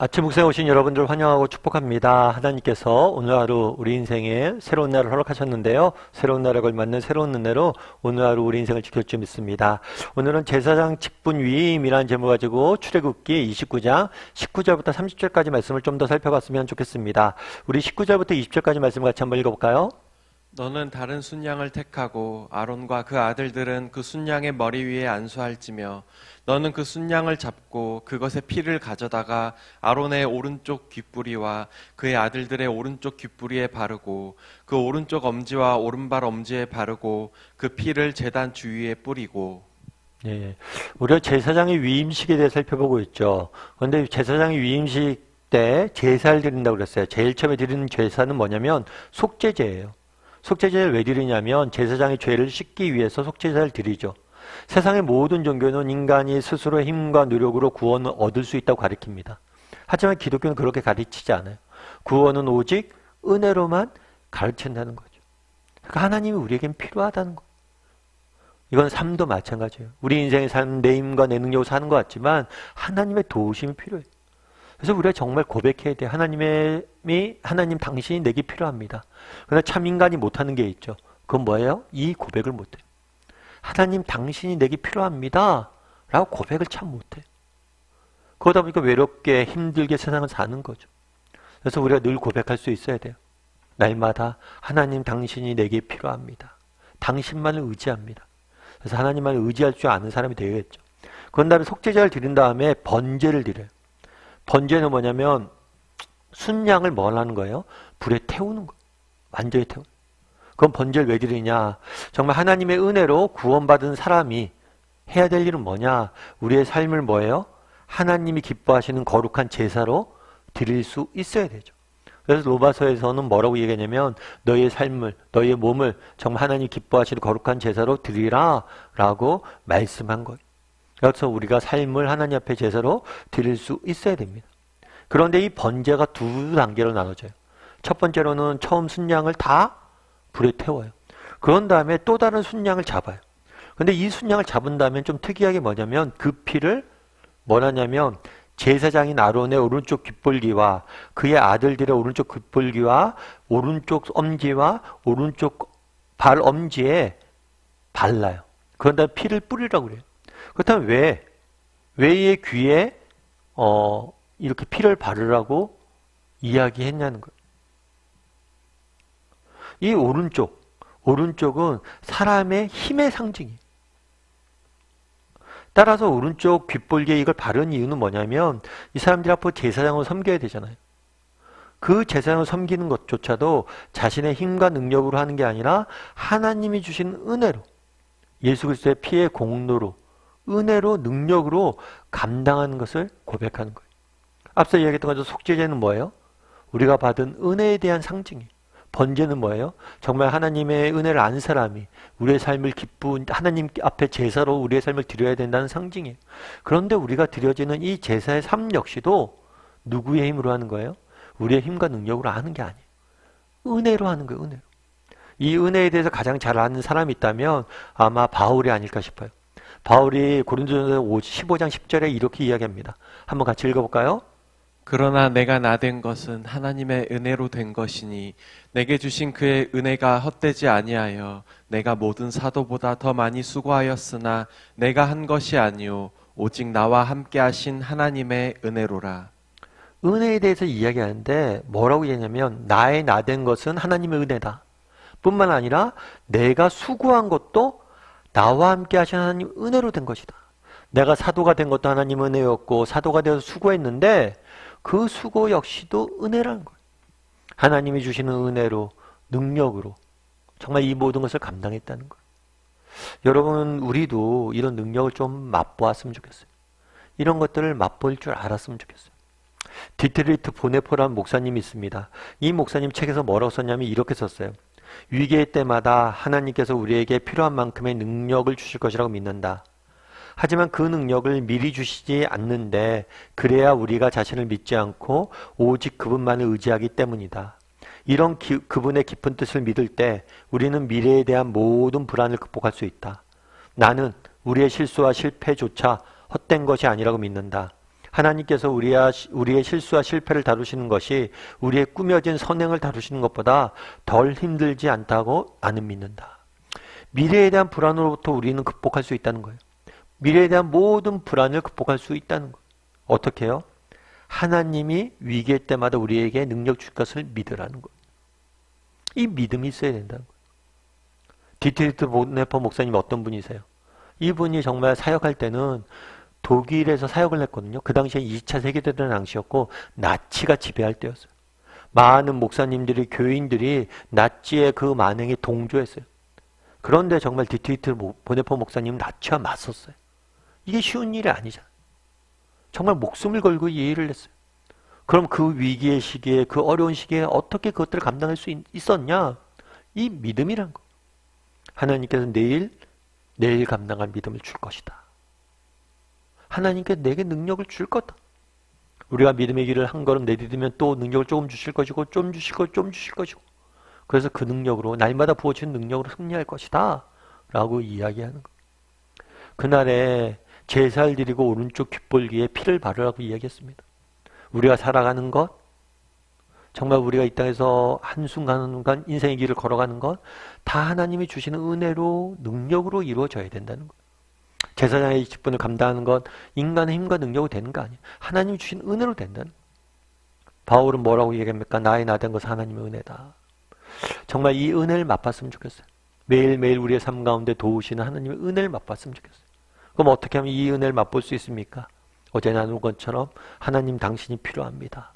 아침 묵상에 오신 여러분들 환영하고 축복합니다. 하나님께서 오늘 하루 우리 인생에 새로운 날을 허락하셨는데요. 새로운 날에 걸맞는 새로운 은혜로 오늘 하루 우리 인생을 지킬 줄 믿습니다. 오늘은 제사장 직분 위임이라는 제목 가지고 출애굽기 29장 19절부터 30절까지 말씀을 좀 더 살펴봤으면 좋겠습니다. 우리 19절부터 20절까지 말씀을 같이 한번 읽어볼까요? 너는 다른 순양을 택하고 아론과 그 아들들은 그 순양의 머리 위에 안수할지며 너는 그 순양을 잡고 그것의 피를 가져다가 아론의 오른쪽 귓부리와 그의 아들들의 오른쪽 귓부리에 바르고 그 오른쪽 엄지와 오른발 엄지에 바르고 그 피를 제단 주위에 뿌리고. 예, 우리가 제사장의 위임식에 대해 살펴보고 있죠. 그런데 제사장의 위임식 때 제사를 드린다고 그랬어요. 제일 처음에 드리는 제사는 뭐냐면 속죄제예요. 속죄제를 왜 드리냐면 제사장의 죄를 씻기 위해서 속죄제를 드리죠. 세상의 모든 종교는 인간이 스스로의 힘과 노력으로 구원을 얻을 수 있다고 가르칩니다. 하지만 기독교는 그렇게 가르치지 않아요. 구원은 오직 은혜로만 가르친다는 거죠. 그러니까 하나님이 우리에겐 필요하다는 거예요. 이건 삶도 마찬가지예요. 우리 인생의 삶은 내 힘과 내 능력으로 사는 것 같지만 하나님의 도우심이 필요해요. 그래서 우리가 정말 고백해야 돼요. 하나님 당신이 내게 필요합니다. 그러나 참 인간이 못하는 게 있죠. 그건 뭐예요? 이 고백을 못해요. 하나님 당신이 내게 필요합니다 라고 고백을 참 못해요. 그러다 보니까 외롭게 힘들게 세상을 사는 거죠. 그래서 우리가 늘 고백할 수 있어야 돼요. 날마다 하나님 당신이 내게 필요합니다. 당신만을 의지합니다. 그래서 하나님만을 의지할 줄 아는 사람이 되겠죠. 그런 다음에 속죄제를 드린 다음에 번제를 드려요. 번제는 뭐냐면 순양을 뭘 하는 거예요? 불에 태우는 거예요. 완전히 태우는 거예요. 그럼 번제를 왜 드리냐? 정말 하나님의 은혜로 구원받은 사람이 해야 될 일은 뭐냐? 우리의 삶을 뭐예요? 하나님이 기뻐하시는 거룩한 제사로 드릴 수 있어야 되죠. 그래서 로마서에서는 뭐라고 얘기하냐면 너희의 삶을, 너희의 몸을 정말 하나님 기뻐하시는 거룩한 제사로 드리라 라고 말씀한 거예요. 그래서 우리가 삶을 하나님 앞에 제사로 드릴 수 있어야 됩니다. 그런데 이 번제가 두 단계로 나눠져요. 첫 번째로는 처음 순양을 다 불에 태워요. 그런 다음에 또 다른 순양을 잡아요. 근데 이 순양을 잡은 다음에 좀 특이하게 뭐냐면 그 피를 뭐라냐면 제사장인 아론의 오른쪽 귓볼기와 그의 아들들의 오른쪽 귓볼기와 오른쪽 엄지와 오른쪽 발 엄지에 발라요. 그런 다음에 피를 뿌리라고 그래요. 그렇다면 왜 이 귀에 이렇게 피를 바르라고 이야기했냐는 거예요. 이 오른쪽은 사람의 힘의 상징이에요. 따라서 오른쪽 귓볼기에 이걸 바른 이유는 뭐냐면 이 사람들이 앞으로 제사장을 섬겨야 되잖아요. 그 제사장을 섬기는 것조차도 자신의 힘과 능력으로 하는 게 아니라 하나님이 주신 은혜로 예수 그리스도의 피의 공로로 은혜로 능력으로 감당하는 것을 고백하는 거예요. 앞서 이야기했던 것처럼 속죄제는 뭐예요? 우리가 받은 은혜에 대한 상징이에요. 번제는 뭐예요? 정말 하나님의 은혜를 안 사람이 우리의 삶을 기쁜 하나님 앞에 제사로 우리의 삶을 드려야 된다는 상징이에요. 그런데 우리가 드려지는 이 제사의 삶 역시도 누구의 힘으로 하는 거예요? 우리의 힘과 능력으로 하는 게 아니에요. 은혜로 하는 거예요. 은혜로. 이 은혜에 대해서 가장 잘 아는 사람이 있다면 아마 바울이 아닐까 싶어요. 바울이 고린도전서 15장 10절에 이렇게 이야기합니다. 한번 같이 읽어볼까요? 그러나 내가 나된 것은 하나님의 은혜로 된 것이니 내게 주신 그의 은혜가 헛되지 아니하여 내가 모든 사도보다 더 많이 수고하였으나 내가 한 것이 아니요 오직 나와 함께 하신 하나님의 은혜로라. 은혜에 대해서 이야기하는데 뭐라고 얘기하냐면 나의 나된 것은 하나님의 은혜다. 뿐만 아니라 내가 수고한 것도 나와 함께 하신 하나님 은혜로 된 것이다. 내가 사도가 된 것도 하나님 은혜였고 사도가 되어서 수고했는데 그 수고 역시도 은혜라는 거예요. 하나님이 주시는 은혜로 능력으로 정말 이 모든 것을 감당했다는 거예요. 여러분 우리도 이런 능력을 좀 맛보았으면 좋겠어요. 이런 것들을 맛볼 줄 알았으면 좋겠어요. 디트리히트 보네포라는 목사님이 있습니다. 이 목사님 책에서 뭐라고 썼냐면 이렇게 썼어요. 위기의 때마다 하나님께서 우리에게 필요한 만큼의 능력을 주실 것이라고 믿는다. 하지만 그 능력을 미리 주시지 않는데 그래야 우리가 자신을 믿지 않고 오직 그분만을 의지하기 때문이다. 이런 그분의 깊은 뜻을 믿을 때 우리는 미래에 대한 모든 불안을 극복할 수 있다. 나는 우리의 실수와 실패조차 헛된 것이 아니라고 믿는다. 하나님께서 우리의 실수와 실패를 다루시는 것이 우리의 꾸며진 선행을 다루시는 것보다 덜 힘들지 않다고 나는 믿는다. 미래에 대한 불안으로부터 우리는 극복할 수 있다는 거예요. 미래에 대한 모든 불안을 극복할 수 있다는 거예요. 어떻게 해요? 하나님이 위기일 때마다 우리에게 능력 줄 것을 믿으라는 거예요. 이 믿음이 있어야 된다는 거예요. 디트리트 보네퍼 목사님 어떤 분이세요? 이분이 정말 사역할 때는 독일에서 사역을 했거든요. 그 당시에 2차 세계대전 당시였고 나치가 지배할 때였어요. 많은 목사님들이, 교인들이 나치의 그 만행에 동조했어요. 그런데 정말 디트리트 보네퍼 목사님은 나치와 맞섰어요. 이게 쉬운 일이 아니잖아요. 정말 목숨을 걸고 이 일을 했어요. 그럼 그 위기의 시기에, 그 어려운 시기에 어떻게 그것들을 감당할 수 있었냐? 이 믿음이란 거. 하나님께서 내일 감당할 믿음을 줄 것이다. 하나님께 내게 능력을 줄 거다. 우리가 믿음의 길을 한 걸음 내디디면 또 능력을 조금 주실 것이고 좀 주실 것이고 그래서 그 능력으로 날마다 부어지는 능력으로 승리할 것이다 라고 이야기하는 거. 그날에 제사를 드리고 오른쪽 귓볼기에 피를 바르라고 이야기했습니다. 우리가 살아가는 것, 정말 우리가 이 땅에서 한순간 인생의 길을 걸어가는 것 다 하나님이 주시는 은혜로 능력으로 이루어져야 된다는 것. 제사장의 직분을 감당하는 것 인간의 힘과 능력으로 되는 거 아니에요. 하나님이 주신 은혜로 된다는 것. 바울은 뭐라고 얘기합니까? 나의 나된 것은 하나님의 은혜다. 정말 이 은혜를 맛봤으면 좋겠어요. 매일매일 우리의 삶 가운데 도우시는 하나님의 은혜를 맛봤으면 좋겠어요. 그럼 어떻게 하면 이 은혜를 맛볼 수 있습니까? 어제 나눈 것처럼 하나님 당신이 필요합니다.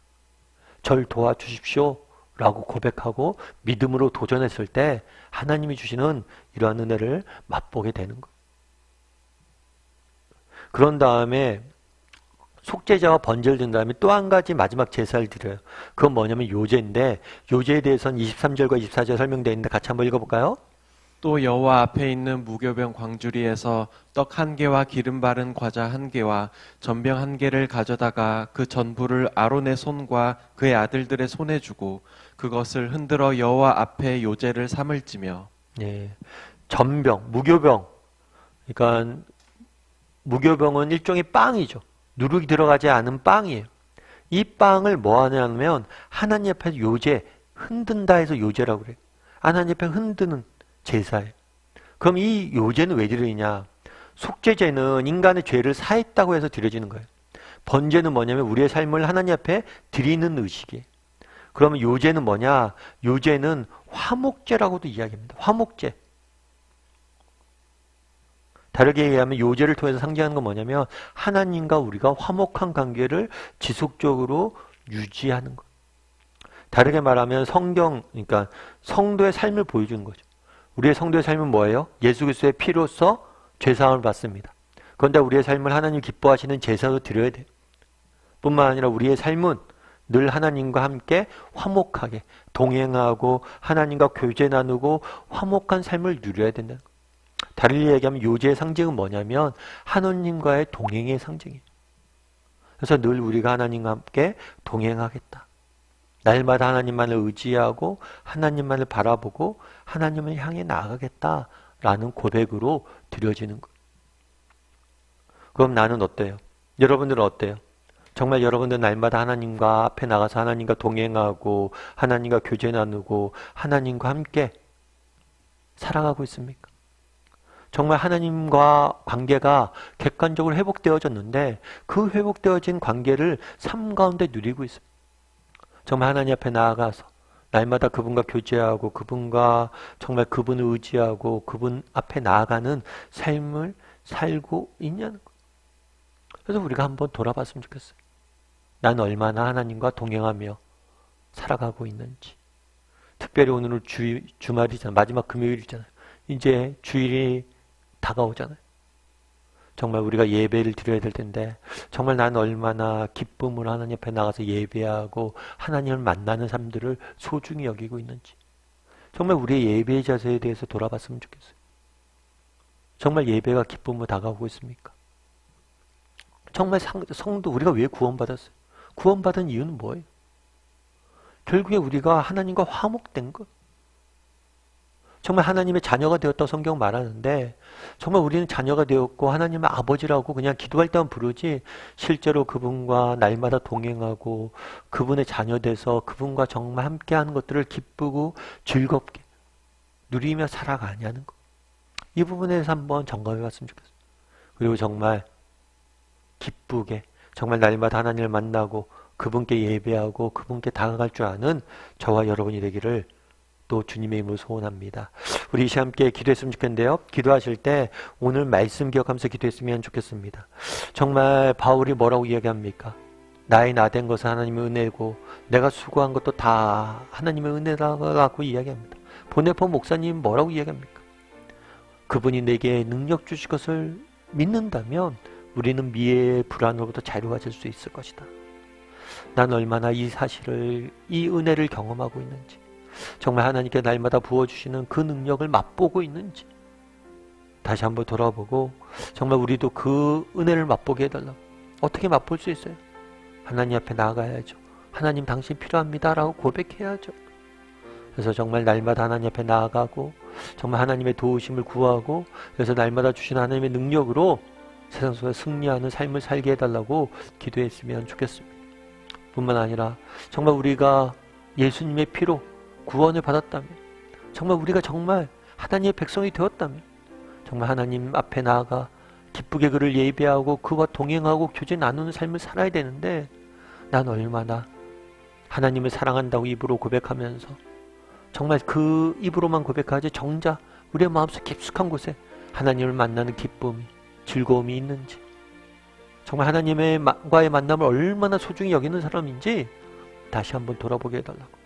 절 도와주십시오 라고 고백하고 믿음으로 도전했을 때 하나님이 주시는 이러한 은혜를 맛보게 되는 거예요. 그런 다음에 속죄자와 번제를 든 다음에 또 한 가지 마지막 제사를 드려요. 그건 뭐냐면 요제인데 요제에 대해서는 23절과 24절 설명되어 있는데 같이 한번 읽어볼까요? 또 여호와 앞에 있는 무교병 광주리에서 떡 1개와 기름 바른 과자 1개와 전병 1개를 가져다가 그 전부를 아론의 손과 그의 아들들의 손에 주고 그것을 흔들어 여호와 앞에 요제를 삼을지며. 예, 전병, 무교병. 그러니까 무교병은 일종의 빵이죠. 누룩이 들어가지 않은 빵이에요. 이 빵을 뭐 하냐면 하나님 앞에서 요제, 흔든다 해서 요제라고 그래요. 하나님 앞에 흔드는 제사예요. 그럼 이 요제는 왜 드리냐? 속죄제는 인간의 죄를 사했다고 해서 드려지는 거예요. 번제는 뭐냐면 우리의 삶을 하나님 앞에 드리는 의식이에요. 그러면 요제는 뭐냐? 요제는 화목제라고도 이야기합니다. 화목제. 다르게 얘기하면 요제를 통해서 상징하는 건 뭐냐면 하나님과 우리가 화목한 관계를 지속적으로 유지하는 것. 다르게 말하면 그러니까 성도의 삶을 보여주는 거죠. 우리의 성도의 삶은 뭐예요? 예수 그리스도의 피로써 죄사함을 받습니다. 그런데 우리의 삶을 하나님 기뻐하시는 제사로 드려야 돼요. 뿐만 아니라 우리의 삶은 늘 하나님과 함께 화목하게 동행하고 하나님과 교제 나누고 화목한 삶을 누려야 된다는 거예요. 다르게 얘기하면 요제의 상징은 뭐냐면 하나님과의 동행의 상징이에요. 그래서 늘 우리가 하나님과 함께 동행하겠다. 날마다 하나님만을 의지하고 하나님만을 바라보고 하나님을 향해 나아가겠다라는 고백으로 드려지는 거예요. 그럼 나는 어때요? 여러분들은 어때요? 정말 여러분들 날마다 하나님과 앞에 나가서 하나님과 동행하고 하나님과 교제 나누고 하나님과 함께 살아가고 있습니까? 정말 하나님과 관계가 객관적으로 회복되어졌는데 그 회복되어진 관계를 삶 가운데 누리고 있습니다. 정말 하나님 앞에 나아가서 날마다 그분과 교제하고 그분과 정말 그분을 의지하고 그분 앞에 나아가는 삶을 살고 있냐는 거예요. 그래서 우리가 한번 돌아봤으면 좋겠어요. 난 얼마나 하나님과 동행하며 살아가고 있는지. 특별히 오늘은 주말이잖아요. 마지막 금요일이잖아요. 이제 주일이 다가오잖아요. 정말 우리가 예배를 드려야 될 텐데 정말 난 얼마나 기쁨으로 하나님 앞에 나가서 예배하고 하나님을 만나는 삶들을 소중히 여기고 있는지 정말 우리의 예배의 자세에 대해서 돌아봤으면 좋겠어요. 정말 예배가 기쁨으로 다가오고 있습니까? 정말 성도 우리가 왜 구원받았어요? 구원받은 이유는 뭐예요? 결국에 우리가 하나님과 화목된 것. 정말 하나님의 자녀가 되었다고 성경 말하는데 정말 우리는 자녀가 되었고 하나님의 아버지라고 그냥 기도할 때만 부르지 실제로 그분과 날마다 동행하고 그분의 자녀 돼서 그분과 정말 함께하는 것들을 기쁘고 즐겁게 누리며 살아가냐는 것. 이 부분에 대해서 한번 점검해 봤으면 좋겠어요. 그리고 정말 기쁘게 정말 날마다 하나님을 만나고 그분께 예배하고 그분께 다가갈 줄 아는 저와 여러분이 되기를 또 주님의 이름으로 소원합니다. 우리 이 시간 함께 기도했으면 좋겠는데요. 기도하실 때 오늘 말씀 기억하면서 기도했으면 좋겠습니다. 정말 바울이 뭐라고 이야기합니까? 나의 나된 것은 하나님의 은혜고 내가 수고한 것도 다 하나님의 은혜라고 이야기합니다. 보네포 목사님 뭐라고 이야기합니까? 그분이 내게 능력 주실 것을 믿는다면 우리는 미래의 불안으로부터 자유가질 수 있을 것이다. 난 얼마나 이 사실을, 이 은혜를 경험하고 있는지, 정말 하나님께 날마다 부어주시는 그 능력을 맛보고 있는지 다시 한번 돌아보고 정말 우리도 그 은혜를 맛보게 해달라고. 어떻게 맛볼 수 있어요? 하나님 앞에 나아가야죠. 하나님 당신 필요합니다 라고 고백해야죠. 그래서 정말 날마다 하나님 앞에 나아가고 정말 하나님의 도우심을 구하고 그래서 날마다 주시는 하나님의 능력으로 세상 속에 승리하는 삶을 살게 해달라고 기도했으면 좋겠습니다. 뿐만 아니라 정말 우리가 예수님의 피로 구원을 받았다면 정말 우리가 정말 하나님의 백성이 되었다면 정말 하나님 앞에 나아가 기쁘게 그를 예배하고 그와 동행하고 교제 나누는 삶을 살아야 되는데 난 얼마나 하나님을 사랑한다고 입으로 고백하면서 정말 그 입으로만 고백하지 정작 우리의 마음속 깊숙한 곳에 하나님을 만나는 기쁨이 즐거움이 있는지 정말 하나님과의 만남을 얼마나 소중히 여기는 사람인지 다시 한번 돌아보게 해달라고.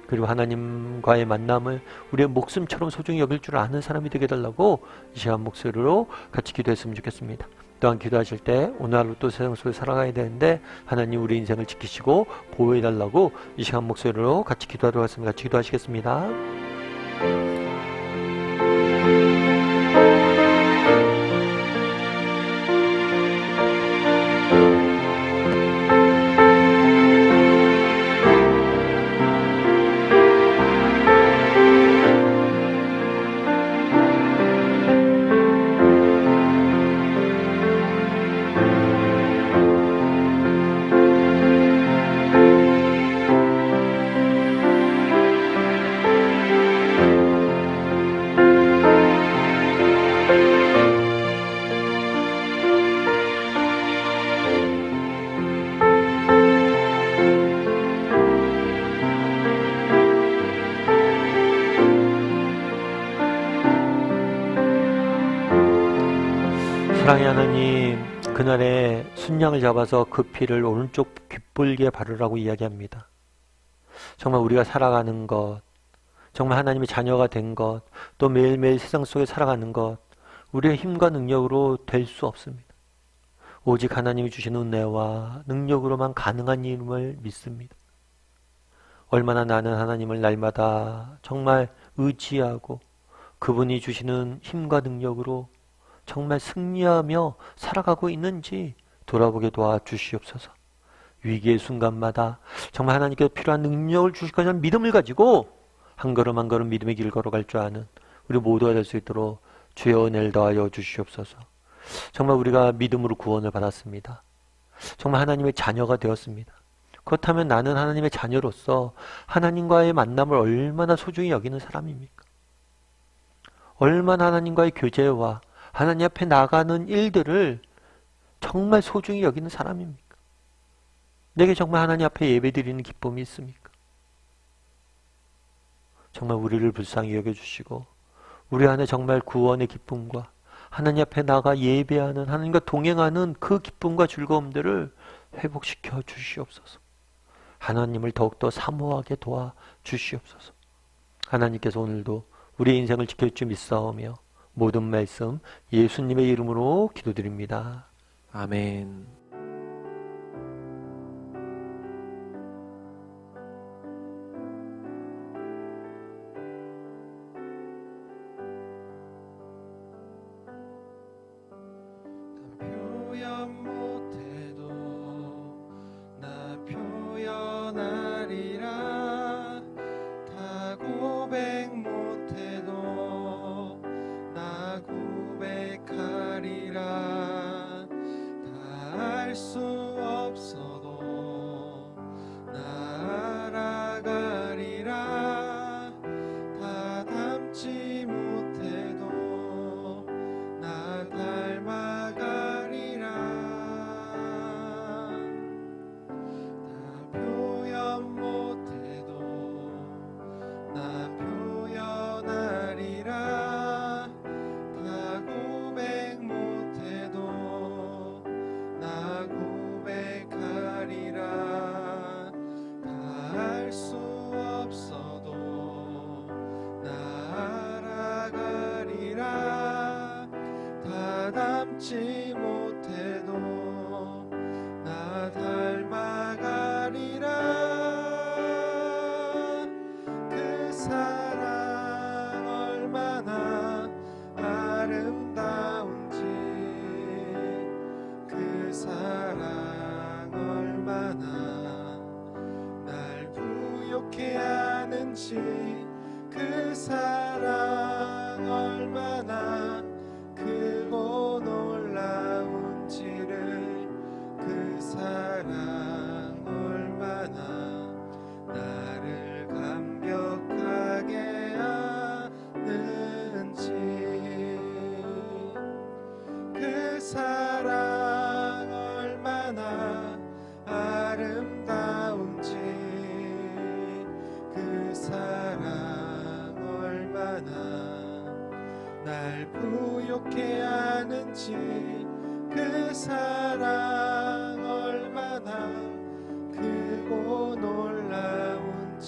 그리고 하나님과의 만남을 우리의 목숨처럼 소중히 여길 줄 아는 사람이 되게 해달라고 이 시간 목소리로 같이 기도했으면 좋겠습니다. 또한 기도하실 때 오늘 하루 또 세상 속에 살아가야 되는데 하나님 우리 인생을 지키시고 보호해달라고 이 시간 목소리로 같이 기도하도록 하겠습니다. 같이 기도하시겠습니다. 사랑의 하나님, 그날에 순양을 잡아서 그 피를 오른쪽 귓볼기에 바르라고 이야기합니다. 정말 우리가 살아가는 것, 정말 하나님의 자녀가 된 것, 또 매일매일 세상 속에 살아가는 것, 우리의 힘과 능력으로 될 수 없습니다. 오직 하나님이 주시는 은혜와 능력으로만 가능한 일임을 믿습니다. 얼마나 나는 하나님을 날마다 정말 의지하고 그분이 주시는 힘과 능력으로 정말 승리하며 살아가고 있는지 돌아보게 도와주시옵소서. 위기의 순간마다 정말 하나님께서 필요한 능력을 주실 것이라는 믿음을 가지고 한 걸음 한 걸음 믿음의 길을 걸어갈 줄 아는 우리 모두가 될 수 있도록 주의 은혜를 더하여 주시옵소서. 정말 우리가 믿음으로 구원을 받았습니다. 정말 하나님의 자녀가 되었습니다. 그렇다면 나는 하나님의 자녀로서 하나님과의 만남을 얼마나 소중히 여기는 사람입니까? 얼마나 하나님과의 교제와 하나님 앞에 나가는 일들을 정말 소중히 여기는 사람입니까? 내게 정말 하나님 앞에 예배드리는 기쁨이 있습니까? 정말 우리를 불쌍히 여겨주시고 우리 안에 정말 구원의 기쁨과 하나님 앞에 나가 예배하는 하나님과 동행하는 그 기쁨과 즐거움들을 회복시켜 주시옵소서. 하나님을 더욱더 사모하게 도와주시옵소서. 하나님께서 오늘도 우리의 인생을 지켜줄 줄 믿사오며 모든 말씀 예수님의 이름으로 기도드립니다. 아멘. 표현 못해도 나 표현하리라 다 고백 못해도 닮지 못해도 나 닮아가리라. 그 사랑 얼마나 아름다운지, 그 사랑 얼마나 날 부욕해 하는지, 그 사랑 얼마나 크고 놀라운지를, 그 사랑 얼마나 나를 감격하게 하는지, 그 사랑 얼마나 아름다운지, 그 사랑 얼마나 날 부욕해 하는지, 그 사랑 얼마나 크고 놀라운지를